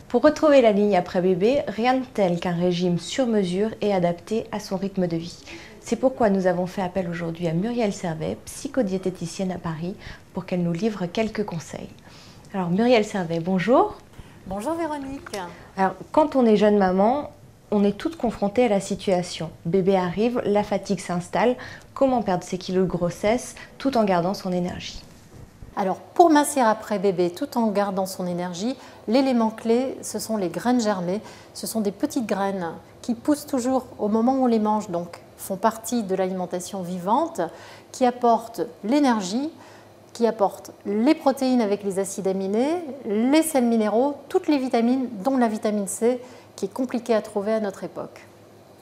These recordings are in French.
Pour retrouver la ligne après bébé, rien de tel qu'un régime sur mesure et adapté à son rythme de vie. C'est pourquoi nous avons fait appel aujourd'hui à Muriel Servet, psychodiététicienne à Paris, pour qu'elle nous livre quelques conseils. Alors Muriel Servet, bonjour. Bonjour Véronique. Alors quand on est jeune maman, on est toutes confrontées à la situation. Bébé arrive, la fatigue s'installe, comment perdre ses kilos de grossesse tout en gardant son énergie? Alors pour mincir après bébé tout en gardant son énergie, l'élément clé ce sont les graines germées. Ce sont des petites graines qui poussent toujours au moment où on les mange, donc font partie de l'alimentation vivante, qui apportent l'énergie, qui apportent les protéines avec les acides aminés, les sels minéraux, toutes les vitamines, dont la vitamine C, qui est compliquée à trouver à notre époque.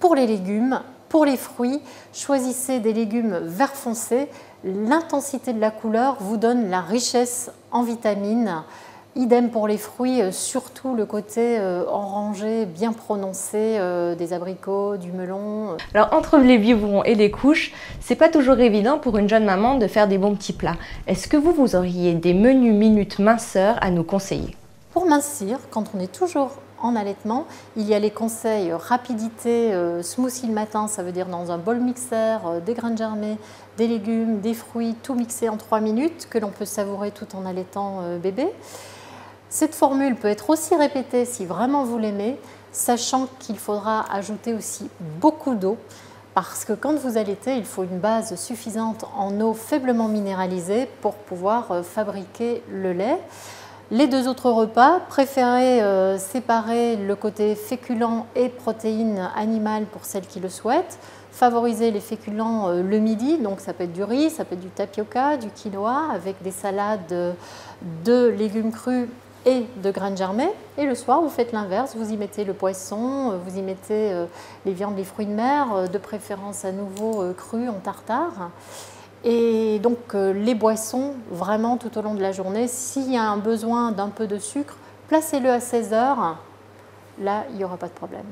Pour les légumes, pour les fruits, choisissez des légumes vert foncé. L'intensité de la couleur vous donne la richesse en vitamines. Idem pour les fruits, surtout le côté orangé bien prononcé des abricots, du melon. Alors entre les biberons et les couches, c'est pas toujours évident pour une jeune maman de faire des bons petits plats. Est-ce que vous auriez des menus minutes minceurs à nous conseiller? Pour mincir, quand on est toujours en allaitement, il y a les conseils rapidité, smoothie le matin, ça veut dire dans un bol mixeur, des graines germées, des légumes, des fruits, tout mixé en 3 minutes, que l'on peut savourer tout en allaitant bébé. Cette formule peut être aussi répétée si vraiment vous l'aimez, sachant qu'il faudra ajouter aussi beaucoup d'eau, parce que quand vous allaitez, il faut une base suffisante en eau faiblement minéralisée pour pouvoir fabriquer le lait. Les 2 autres repas, préférez séparer le côté féculent et protéines animales pour celles qui le souhaitent. Favoriser les féculents le midi, donc ça peut être du riz, ça peut être du tapioca, du quinoa, avec des salades de légumes crus et de graines germées. Et le soir, vous faites l'inverse, vous y mettez le poisson, vous y mettez les viandes, les fruits de mer, de préférence à nouveau crus en tartare. Et donc les boissons, vraiment tout au long de la journée, s'il y a un besoin d'un peu de sucre, placez-le à 16 heures, là il n'y aura pas de problème.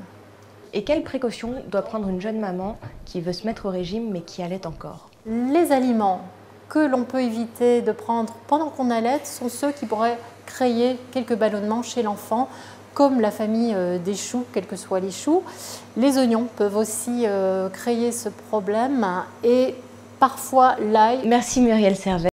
Et quelles précautions doit prendre une jeune maman qui veut se mettre au régime mais qui allaite encore? Les aliments que l'on peut éviter de prendre pendant qu'on allaite sont ceux qui pourraient créer quelques ballonnements chez l'enfant, comme la famille des choux, quels que soient les choux. Les oignons peuvent aussi créer ce problème et parfois l'ail. Merci Muriel Servet.